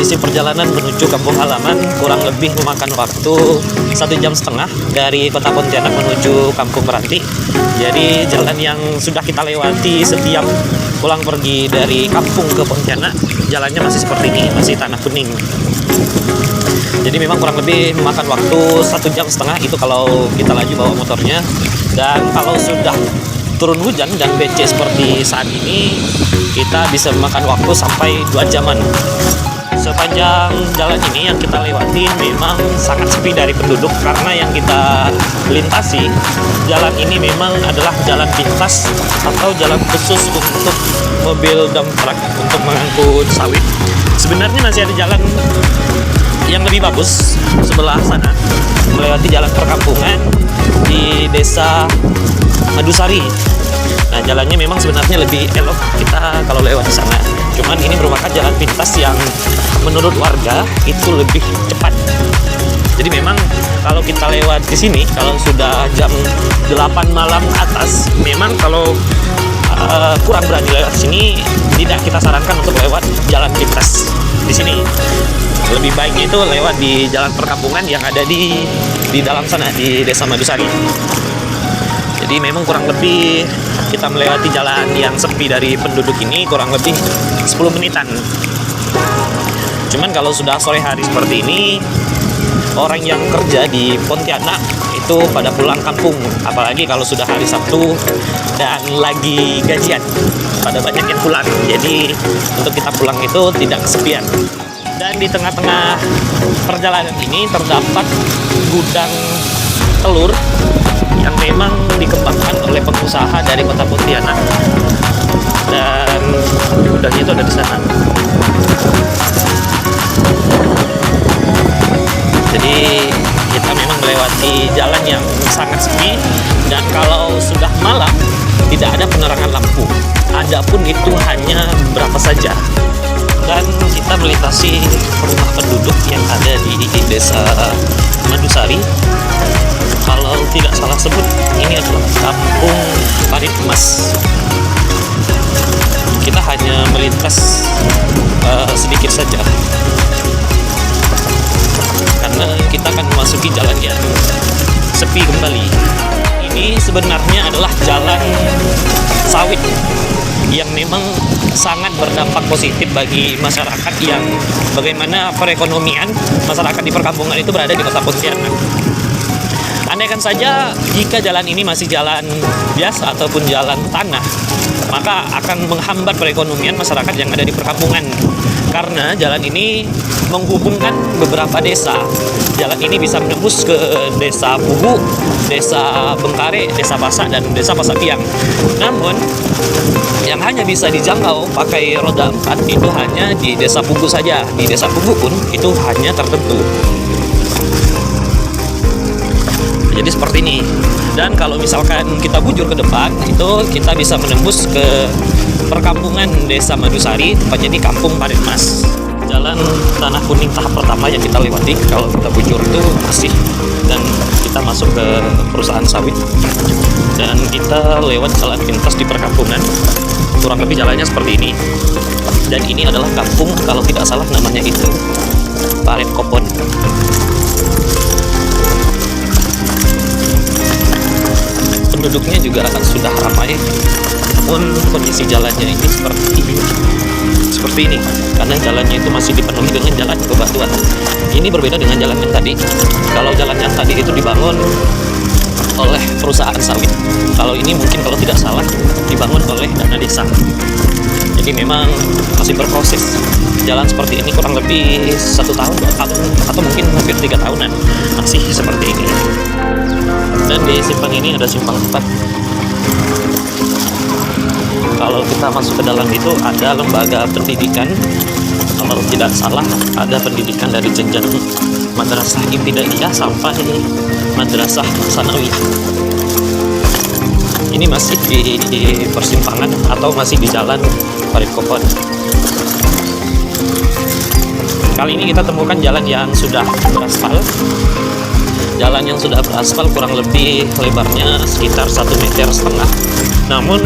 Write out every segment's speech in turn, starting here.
kondisi perjalanan menuju kampung halaman kurang lebih memakan waktu 1,5 jam dari kota Pontianak menuju Kampung Meranti. Jadi jalan yang sudah kita lewati setiap pulang pergi dari kampung ke Pontianak, jalannya masih seperti ini, masih tanah kuning. Jadi memang kurang lebih memakan waktu 1,5 jam itu kalau kita laju bawa motornya. Dan kalau sudah turun hujan dan becek seperti saat ini, kita bisa memakan waktu sampai 2 jaman. Sepanjang jalan ini yang kita lewati memang sangat sepi dari penduduk, karena yang kita lintasi jalan ini memang adalah jalan pintas atau jalan khusus untuk mobil dump truck untuk mengangkut sawit. Sebenarnya masih ada jalan yang lebih bagus sebelah sana, melewati jalan perkampungan di desa Madusari. Nah, jalannya memang sebenarnya lebih elok kita kalau lewat di sana. Cuman ini merupakan jalan pintas yang menurut warga itu lebih cepat. Jadi memang kalau kita lewat di sini, kalau sudah jam 8 malam ke atas, memang kalau kurang berani lewat sini, tidak kita sarankan untuk lewat jalan pintas di sini. Lebih baiknya itu lewat di jalan perkampungan yang ada di dalam sana, di desa Madusari. Jadi memang kurang lebih kita melewati jalan yang sepi dari penduduk ini kurang lebih 10 menitan. Cuman kalau sudah sore hari seperti ini, orang yang kerja di Pontianak itu pada pulang kampung. Apalagi kalau sudah hari Sabtu dan lagi gajian, pada banyak yang pulang. Jadi untuk kita pulang itu tidak kesepian. Dan di tengah-tengah perjalanan ini terdapat gudang telur yang memang dikembangkan oleh pengusaha dari kota Pontianak, dan gudangnya itu ada di sana. Jadi kita memang melewati jalan yang sangat sepi, dan kalau sudah malam tidak ada penerangan lampu. Adapun itu hanya berapa saja. Dan kita melintasi rumah penduduk yang ada di desa Madusari. Kalau tidak salah sebut, ini adalah Kampung Parit Emas. Kita hanya melintas sedikit saja, karena kita akan memasuki jalan yang sepi kembali. Ini sebenarnya adalah jalan sawit yang memang sangat berdampak positif bagi masyarakat, yang bagaimana perekonomian masyarakat di perkampungan itu berada di kota Pontianak. Andaikan saja jika jalan ini masih jalan biasa ataupun jalan tanah, maka akan menghambat perekonomian masyarakat yang ada di perkampungan. Karena jalan ini menghubungkan beberapa desa. Jalan ini bisa menembus ke desa Pugu, desa Bengkare, desa Pasak, dan desa Pasak Piang. Namun yang hanya bisa dijangkau pakai roda 4 itu hanya di desa Pugu saja. Di desa Pugu pun itu hanya tertentu. Jadi seperti ini. Dan kalau misalkan kita bujur ke depan, itu kita bisa menembus ke perkampungan desa Madusari, tepatnya di Kampung Parit Emas. Jalan tanah kuning tahap pertama yang kita lewati kalau kita bujur itu bersih, dan kita masuk ke perusahaan sawit, dan kita lewat jalan pintas di perkampungan. Kurang lebih jalannya seperti ini. Dan ini adalah kampung, kalau tidak salah namanya itu Parit Kopon. Penduduknya juga sudah ramai, namun kondisi jalannya ini seperti ini, karena jalannya itu masih dipenuhi dengan jalan bebatuan. Ini berbeda dengan jalan yang tadi. Kalau jalan yang tadi itu dibangun oleh perusahaan sawit, kalau ini mungkin kalau tidak salah dibangun oleh dana desa. Jadi memang masih berproses. Jalan seperti ini kurang lebih 1 tahun, 2 tahun, atau mungkin hampir 3 tahunan masih seperti ini. Dan di simpang ini ada simpang 4. Kalau kita masuk ke dalam itu ada lembaga pendidikan. Kalau tidak salah ada pendidikan dari jenjang madrasah ibtidaiyah sampai madrasah sanawiyah. Ini masih di persimpangan atau masih di jalan Parit Kopon. Kali ini kita temukan jalan yang sudah beraspal. Jalan yang sudah beraspal kurang lebih lebarnya sekitar 1,5 meter. namun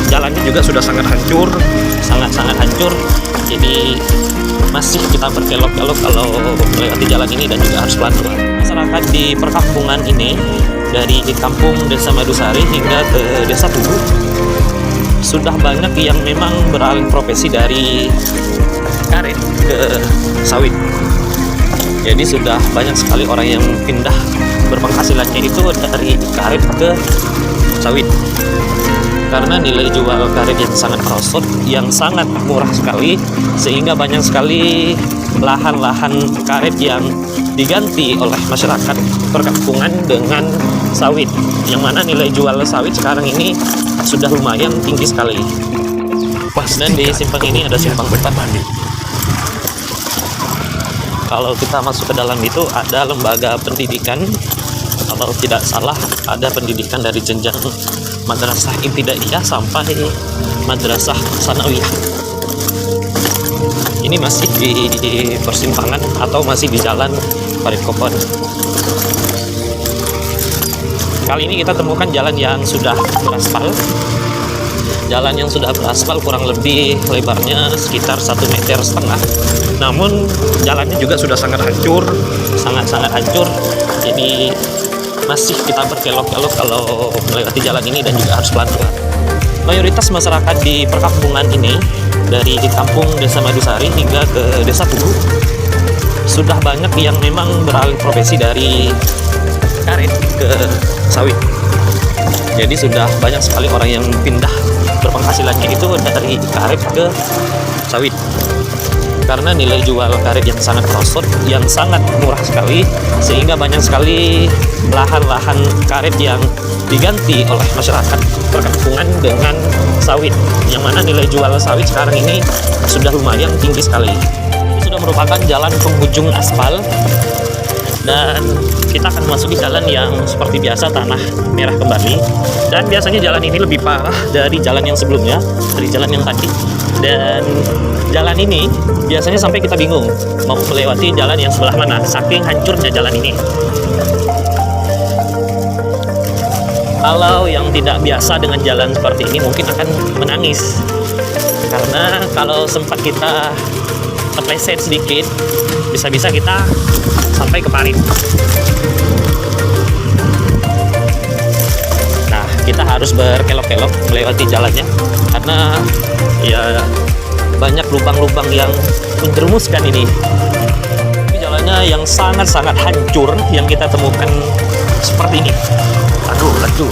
jalannya juga sudah sangat hancur, sangat hancur. Jadi masih kita berkelok-kelok kalau melewati jalan ini dan juga harus pelan-pelan. Masyarakat di perkampungan ini dari kampung Desa Madusari hingga ke Desa Tugu sudah banyak yang memang beralih profesi dari karet ke sawit. Jadi sudah banyak sekali orang yang pindah berpenghasilannya itu dari karet ke sawit. Karena nilai jual karet yang sangat merosot, yang sangat murah sekali, sehingga banyak sekali lahan-lahan karet yang diganti oleh masyarakat perkampungan dengan sawit, yang mana nilai jual sawit sekarang ini sudah lumayan tinggi sekali. Dan di simpang ini ada simpang depan. Kalau kita masuk ke dalam itu ada lembaga pendidikan, kalau tidak salah ada pendidikan dari jenjang madrasah ibtidaiyah sampai madrasah sanawiyah. Ini masih di persimpangan atau masih di jalan Parit Kopon. Kali ini kita temukan jalan yang sudah beraspal. Jalan yang sudah beraspal kurang lebih lebarnya sekitar 1,5 meter. Namun jalannya juga sudah sangat hancur, sangat hancur. Jadi masih kita berkelok-kelok kalau melewati jalan ini dan juga harus pelan-pelan. Mayoritas masyarakat di perkampungan ini dari kampung Desa Madusari hingga ke Desa Tugu sudah banyak yang memang beralih profesi dari karet ke sawit. Jadi sudah banyak sekali orang yang pindah berpenghasilannya itu dari karet ke sawit. Karena nilai jual karet yang sangat merosot, yang sangat murah sekali, sehingga banyak sekali lahan-lahan karet yang diganti oleh masyarakat perkampungan dengan sawit, yang mana nilai jual sawit sekarang ini sudah lumayan tinggi sekali. Ini sudah merupakan jalan penghujung aspal, dan kita akan memasuki jalan yang seperti biasa tanah merah kembali. Dan biasanya jalan ini lebih parah dari jalan yang sebelumnya, dari jalan yang tadi. Dan jalan ini biasanya sampai kita bingung mau melewati jalan yang sebelah mana, saking hancurnya jalan ini. Kalau yang tidak biasa dengan jalan seperti ini mungkin akan menangis, karena kalau sempat kita terpleset sedikit, bisa-bisa kita sampai ke parit. Nah, kita harus berkelok-kelok melewati jalannya, karena ya banyak lubang-lubang yang menjerumuskan ini. Tapi jalannya yang sangat hancur yang kita temukan seperti ini. Aduh.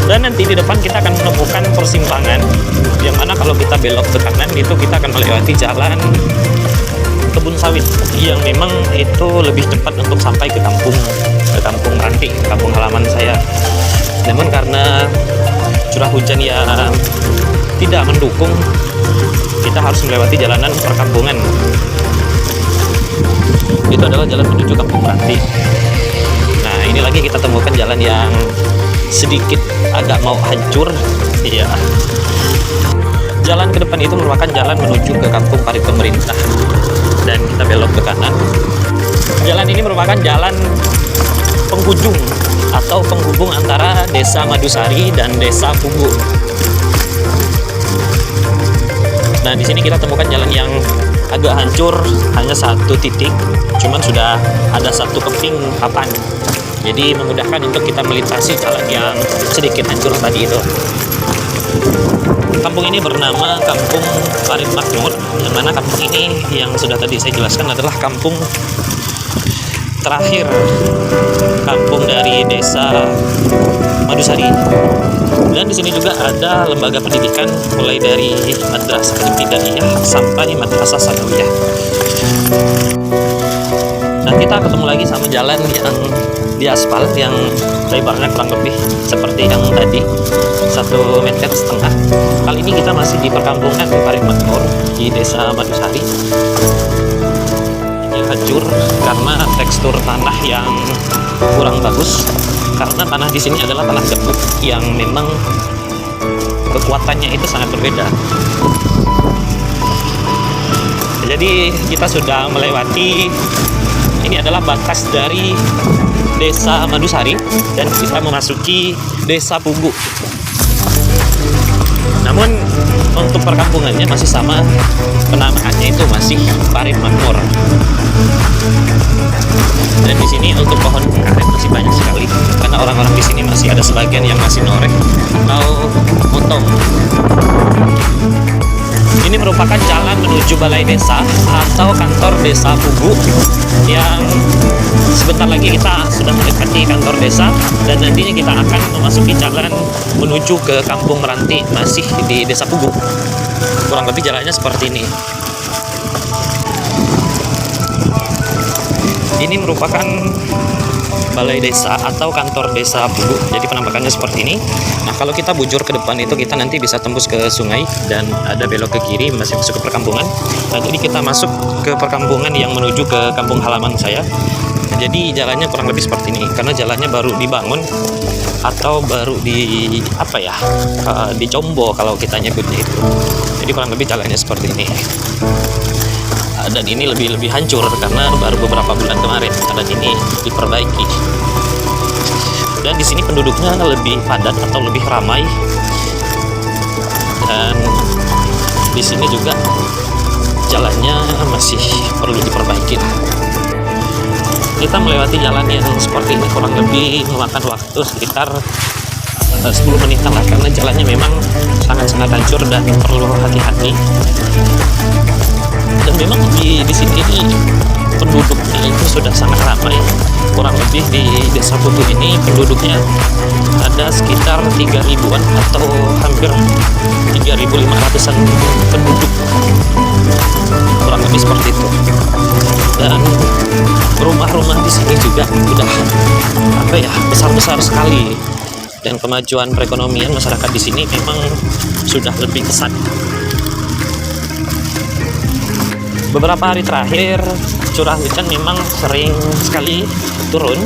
Dan nanti di depan kita akan menemukan persimpangan, yang mana kalau kita belok ke kanan itu kita akan melewati jalan kebun sawit, yang memang itu lebih cepat untuk sampai ke kampung Meranti, kampung halaman saya. Namun karena curah hujan yang tidak mendukung, kita harus melewati jalanan perkampungan. Itu adalah jalan menuju kampung Meranti. Nah, ini lagi kita temukan jalan yang sedikit agak mau hancur. Iya. Jalan ke depan itu merupakan jalan menuju ke kampung parit pemerintah, dan kita belok ke kanan. Jalan ini merupakan jalan penghujung atau penghubung antara Desa Madusari dan Desa Tugu. Nah, di sini kita temukan jalan yang agak hancur, hanya satu titik, cuman sudah ada satu keping papan. Jadi memudahkan untuk kita melintasi jalan yang sedikit hancur tadi itu. Kampung ini bernama Kampung Parit Makmur, yang mana kampung ini yang sudah tadi saya jelaskan adalah kampung terakhir, kampung dari Desa Madusari. Dan di sini juga ada lembaga pendidikan mulai dari madrasah ibtidaiyah sampai madrasah sanawiyah. Nah, kita ketemu lagi sama jalan yang di aspal yang lebarnya kurang lebih seperti yang tadi, 1,5 meter. Kali ini kita masih di perkampungan Parit Makmur di Desa Madusari. Yang hancur karena tekstur tanah yang kurang bagus, karena tanah di sini adalah tanah gembuk yang memang kekuatannya itu sangat berbeda. Jadi kita sudah melewati, ini adalah batas dari Desa Madusari dan kita memasuki Desa Pugu. Namun untuk perkampungannya masih sama, penamaannya itu masih Parit Makmur. Dan di sini untuk pohon karet masih banyak sekali karena orang-orang di sini masih ada sebagian yang masih norek atau motong. Ini merupakan jalan menuju balai desa atau kantor desa Pugu yang sebentar lagi kita sudah mendekati kantor desa dan nantinya kita akan memasuki jalan menuju ke Kampung Meranti masih di Desa Pugu. Kurang lebih jalannya seperti ini. Ini merupakan balai desa atau kantor desa Pugu. Jadi penampakannya seperti ini. Nah, kalau kita bujur ke depan itu kita nanti bisa tembus ke sungai dan ada belok ke kiri masih masuk ke perkampungan. Nah, jadi kita masuk ke perkampungan yang menuju ke kampung halaman saya. Nah, jadi jalannya kurang lebih seperti ini karena jalannya baru dibangun atau baru dicombo kalau kita nyebutnya itu. Jadi kurang lebih jalannya seperti ini. Dan ini lebih hancur karena baru beberapa bulan kemarin dan ini diperbaiki. Dan di sini penduduknya lebih padat atau lebih ramai. Dan di sini juga jalannya masih perlu diperbaiki. Kita melewati jalan yang seperti ini kurang lebih memakan waktu sekitar 10 menitan lah karena jalannya memang sangat-sangat hancur dan perlu hati-hati. Dan memang di sini penduduknya itu sudah sangat ramai. Kurang lebih di Desa Pugu ini penduduknya ada sekitar 3.000-an atau hampir 3.500-an penduduk. Kurang lebih seperti itu. Dan rumah-rumah di sini juga udah besar-besar sekali. Dan kemajuan perekonomian masyarakat di sini memang sudah lebih pesat. Beberapa hari terakhir curah hujan memang sering sekali turun,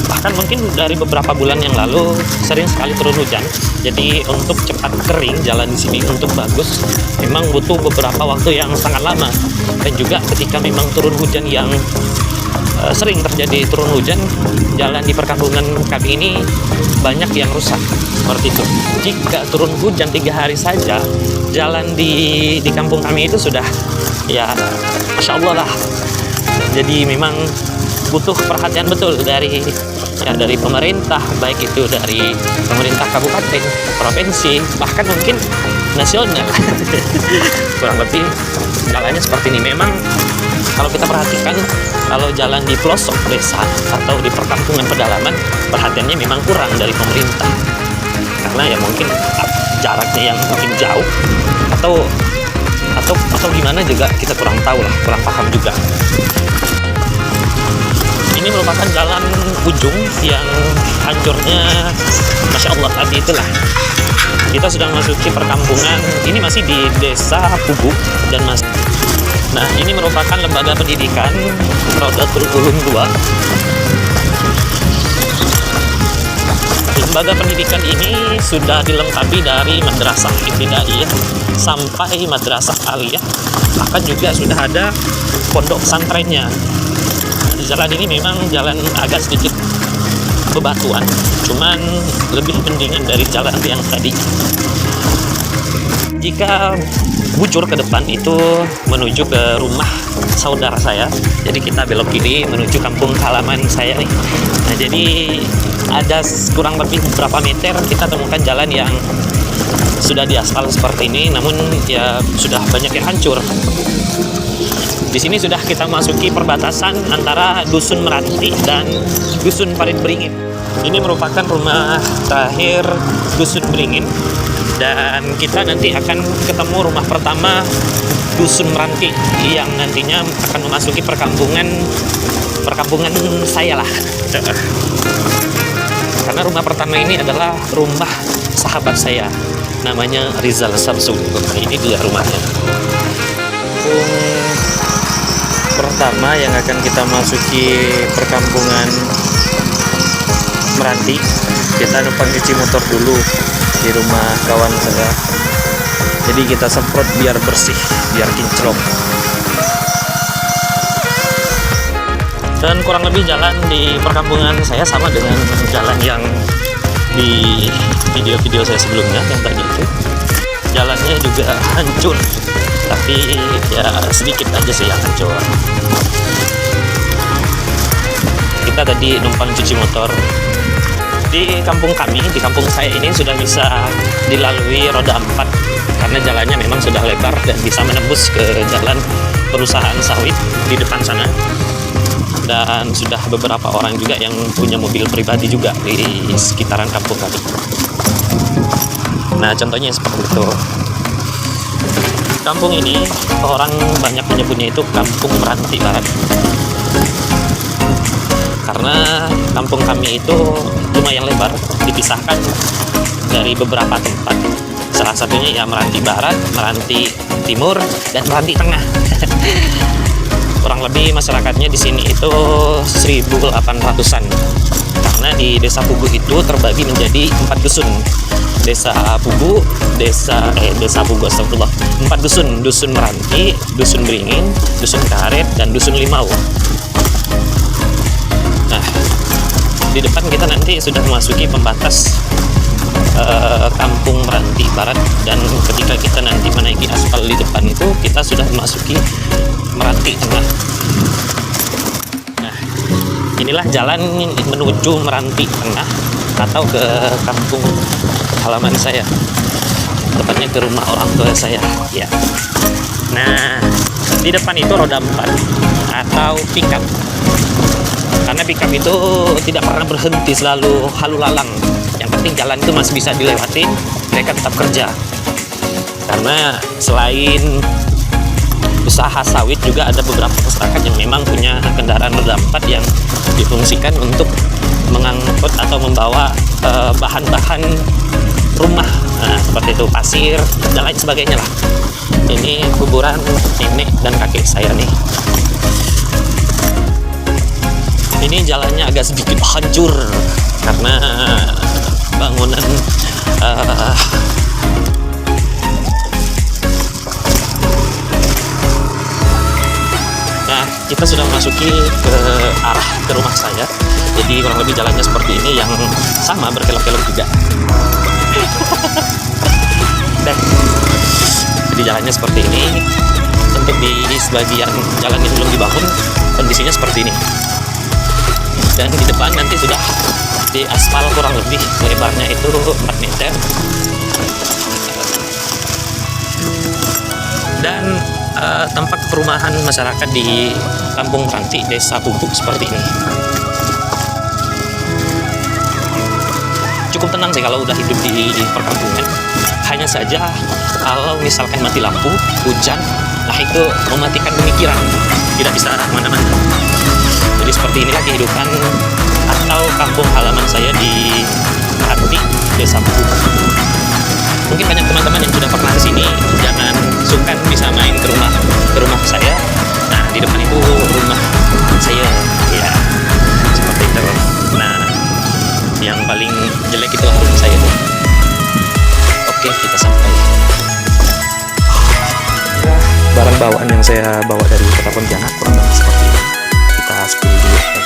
bahkan mungkin dari beberapa bulan yang lalu sering sekali turun hujan. Jadi untuk cepat kering jalan di sini untuk bagus memang butuh beberapa waktu yang sangat lama. Dan juga ketika memang turun hujan yang sering terjadi turun hujan, jalan di perkampungan kami ini banyak yang rusak seperti itu. Jika turun hujan 3 hari saja, jalan di kampung kami itu sudah Masya Allah lah. Jadi memang butuh perhatian betul dari pemerintah, baik itu dari pemerintah kabupaten, provinsi, bahkan mungkin nasional. Kurang lebih jalannya seperti ini. Memang kalau kita perhatikan, kalau jalan di pelosok desa atau di perkampungan pedalaman, perhatiannya memang kurang dari pemerintah karena ya mungkin jaraknya yang mungkin jauh atau gimana juga kita kurang tahu lah, kurang paham juga. Ini merupakan jalan ujung yang hancurnya Masya Allah tadi itulah. Kita sudah memasuki perkampungan, ini masih di Desa Pugu dan Nah, ini merupakan lembaga pendidikan Rodatul Ulum 2. Lembaga pendidikan ini sudah dilengkapi dari madrasah ibtidaiyah sampai madrasah aliyah, bahkan juga sudah ada pondok pesantrennya. Jalan ini memang jalan agak sedikit bebatuan, cuman lebih mendingan dari jalan yang tadi. Jika bujur ke depan itu menuju ke rumah saudara saya, jadi kita belok kiri menuju kampung halaman saya nih. Nah, jadi ada kurang lebih beberapa meter kita temukan jalan yang sudah diaspal seperti ini, namun ya sudah banyak yang hancur. Di sini sudah kita masuki perbatasan antara Dusun Meranti dan Dusun Parit Beringin. Ini merupakan rumah terakhir Dusun Beringin. Dan kita nanti akan ketemu rumah pertama Dusun Meranti yang nantinya akan memasuki perkampungan saya lah. Karena rumah pertama ini adalah rumah sahabat saya, namanya Rizal Samsung. Ini dia rumahnya. Pertama yang akan kita masuki perkampungan Meranti, kita numpang cuci motor dulu di rumah kawan saya. Jadi kita semprot biar bersih, biar kinclong. Dan kurang lebih jalan di perkampungan saya sama dengan jalan yang di video-video saya sebelumnya yang tadi itu. Jalannya juga hancur, tapi ya sedikit aja sih yang hancur. Kita tadi numpang cuci motor. Di kampung kami, di kampung saya ini sudah bisa dilalui roda 4 karena jalannya memang sudah lebar dan bisa menembus ke jalan perusahaan sawit di depan sana. Dan sudah beberapa orang juga yang punya mobil pribadi juga di sekitaran kampung kami. Nah, contohnya seperti itu. Kampung ini orang banyak menyebutnya itu Kampung Meranti Barat. Karena kampung kami itu lumayan lebar, dipisahkan dari beberapa tempat. Salah satunya ya Meranti Barat, Meranti Timur, dan Meranti Tengah. Kurang lebih masyarakatnya di sini itu 1.800-an. Karena di Desa Pugu itu terbagi menjadi 4 dusun. Desa Pugu, Desa Pugu, astagfirullah. 4 dusun, Dusun Meranti, Dusun Beringin, Dusun Karet, dan Dusun Limau. Nah, di depan kita nanti sudah memasuki pembatas Kampung Meranti Barat, dan ketika kita nanti menaiki aspal di depan itu kita sudah memasuki Meranti Tengah. Nah, inilah jalan menuju Meranti Tengah atau ke kampung halaman saya, tepatnya ke rumah orang tua saya ya. Nah, di depan itu roda 4 atau pickup. Karena pickup itu tidak pernah berhenti, selalu halu lalang. Yang penting jalan itu masih bisa dilewatin, mereka tetap kerja. Karena selain usaha sawit juga ada beberapa masyarakat yang memang punya kendaraan roda 4 yang difungsikan untuk mengangkut atau membawa bahan-bahan rumah. Nah, seperti itu, pasir dan lain sebagainya lah. Ini kuburan nenek dan kakek saya nih. Ini jalannya agak sedikit hancur karena bangunan Nah, kita sudah memasuki ke arah ke rumah saya. Jadi kurang lebih jalannya seperti ini, yang sama berkelok-kelok juga. Jadi jalannya seperti ini. Untuk di sebagian jalan yang belum dibangun, kondisinya seperti ini. Dan di depan nanti sudah di aspal, kurang lebih lebarnya itu 4 meter. Dan tampak perumahan masyarakat di Kampung Meranti, Desa Pugu seperti ini. Cukup tenang sih kalau udah hidup di perkampungan. Hanya saja kalau misalkan mati lampu, hujan, nah itu mematikan pemikiran, tidak bisa kemana-mana. Jadi seperti inilah kehidupan atau kampung halaman saya di Meranti, Desa Pugu. Mungkin banyak teman-teman yang sudah pernah kesini, jangan sungkan bisa main ke rumah saya. Nah, di depan itu rumah saya, ya seperti itu. Nah, yang paling jelek itu rumah saya tuh. Oke, kita sampai. Barang bawaan yang saya bawa dari Kota Pontianak kurang lebih seperti ini. Kita sepuluh dulu.